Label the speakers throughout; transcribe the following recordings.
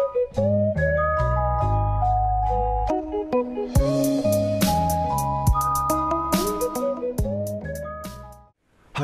Speaker 1: Hi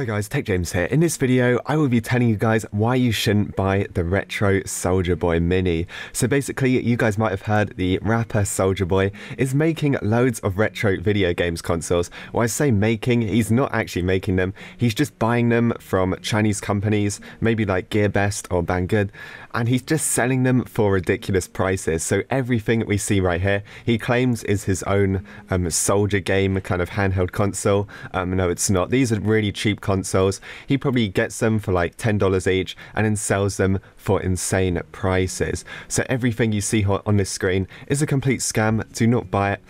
Speaker 1: guys, Tech James here. In this video, I will be telling you guys why you shouldn't buy the Retro SouljaBoy Mini. So basically, you guys might have heard the rapper SouljaBoy is making loads of retro video games consoles. When I say making, he's not actually making them. He's just buying them from Chinese companies, maybe like GearBest or Banggood, and he's just selling them for ridiculous prices. So everything that we see right here, he claims is his own Soulja game kind of handheld console. No, it's not. These are really cheap consoles. He probably gets them for like $10 each and then sells them for insane prices. So everything you see on this screen is a complete scam. Do not buy it.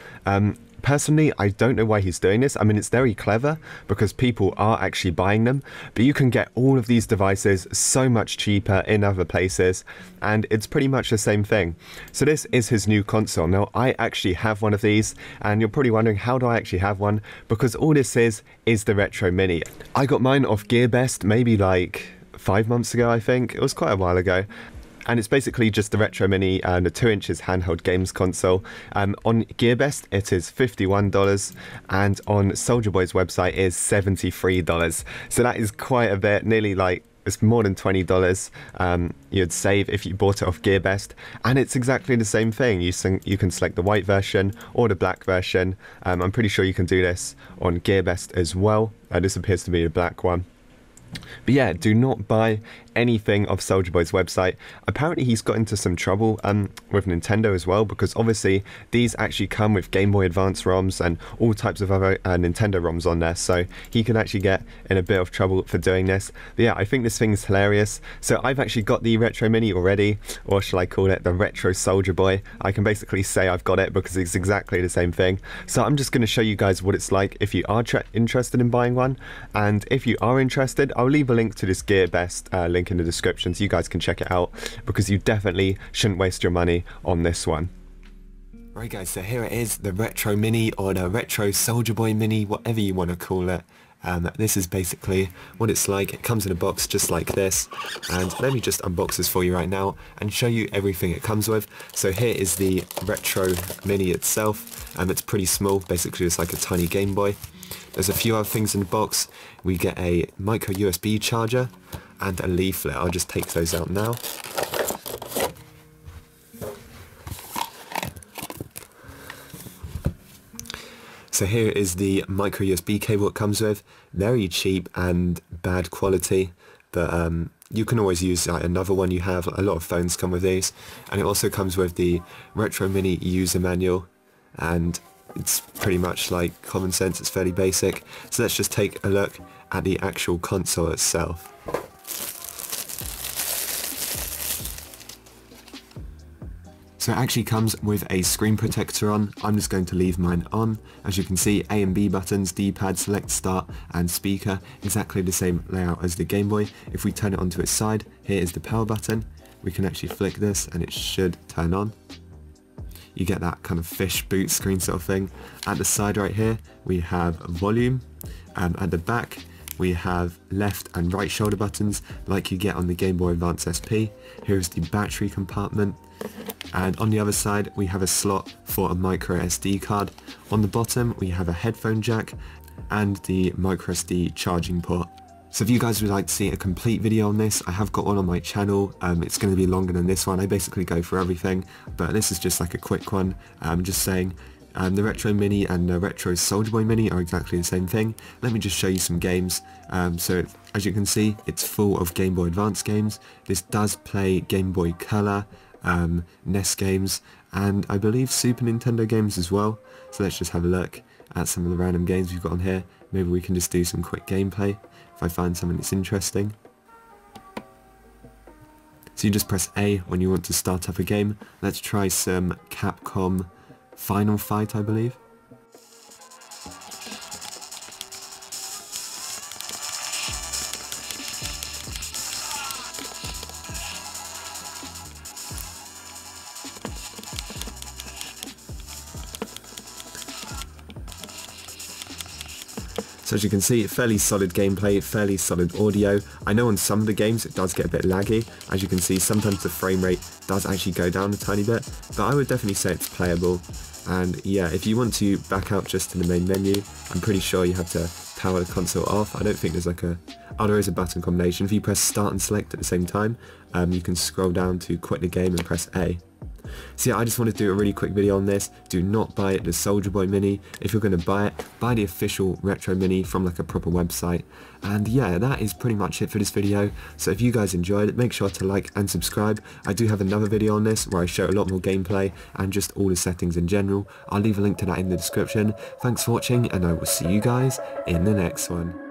Speaker 1: Personally, I don't know why he's doing this. I mean, it's very clever because people are actually buying them, but you can get all of these devices so much cheaper in other places, and it's pretty much the same thing. So this is his new console. Now, I actually have one of these, and you're probably wondering, how do I actually have one? Because all this is the Retro Mini. I got mine off GearBest maybe like 5 months ago, I think. It was quite a while ago. And it's basically just the Retro Mini and a 2 inches handheld games console. On GearBest, it is $51, and on SouljaBoy's website is $73. So that is quite a bit, nearly like, it's more than $20 you'd save if you bought it off GearBest, and it's exactly the same thing. You can select the white version or the black version. I'm pretty sure you can do this on GearBest as well. This appears to be the black one. But yeah, do not buy anything off SouljaBoy's website. Apparently he's got into some trouble with Nintendo as well, because obviously these actually come with Game Boy Advance ROMs and all types of other Nintendo ROMs on there, so he could actually get in a bit of trouble for doing this. But yeah, I think this thing is hilarious. So I've actually got the Retro Mini already, or shall I call it the Retro SouljaBoy. I can basically say I've got it because it's exactly the same thing. So I'm just going to show you guys what it's like if you are interested in buying one, and if you are interested, I'll leave a link to this GearBest link in the description so you guys can check it out, because you definitely shouldn't waste your money on this one. Right guys, so here it is, the Retro Mini, or the Retro SouljaBoy Mini, whatever you want to call it. This is basically what it's like. It comes in a box just like this, and let me just unbox this for you right now and show you everything it comes with. So here is the Retro Mini itself, and it's pretty small, basically it's like a tiny Game Boy. There's a few other things in the box. We get a micro USB charger and a leaflet. I'll just take those out now. So here is the micro USB cable it comes with. Very cheap and bad quality, but you can always use another one you have. A lot of phones come with these. And it also comes with the Retro Mini user manual, and it's pretty much like common sense. It's fairly basic. So let's just take a look at the actual console itself. So it actually comes with a screen protector on. I'm just going to leave mine on. As you can see, A and B buttons, D-pad, select, start and speaker, exactly the same layout as the Game Boy. If we turn it onto its side, here is the power button. We can actually flick this and it should turn on. You get that kind of fish boot screen sort of thing. At the side right here, we have volume. At the back, we have left and right shoulder buttons like you get on the Game Boy Advance SP. Here's the battery compartment. And on the other side, we have a slot for a micro SD card. On the bottom, we have a headphone jack and the micro SD charging port. So if you guys would like to see a complete video on this, I have got one on my channel. It's going to be longer than this one. I basically go for everything, but this is just like a quick one. I'm just saying the Retro Mini and the Retro SouljaBoy Mini are exactly the same thing. Let me just show you some games. So as you can see, it's full of Game Boy Advance games. This does play Game Boy Color, NES games, and I believe Super Nintendo games as well. So let's just have a look at some of the random games we've got on here. Maybe we can just do some quick gameplay if I find something that's interesting. So you just press A when you want to start up a game. Let's try some Capcom Final Fight, I believe. So as you can see, fairly solid gameplay, fairly solid audio. I know on some of the games it does get a bit laggy. As you can see, sometimes the frame rate does actually go down a tiny bit, but I would definitely say it's playable. And yeah, if you want to back out just to the main menu, I'm pretty sure you have to power the console off. I don't think there's like a... Oh, there is a button combination. If you press start and select at the same time, you can scroll down to quit the game and press A. So yeah, I just wanted to do a really quick video on this. Do not buy the SouljaBoy Mini. If you're going to buy it, buy the official Retro Mini from like a proper website. And yeah, that is pretty much it for this video. So if you guys enjoyed it, make sure to like and subscribe. I do have another video on this where I show a lot more gameplay and just all the settings in general. I'll leave a link to that in the description. Thanks for watching, and I will see you guys in the next one.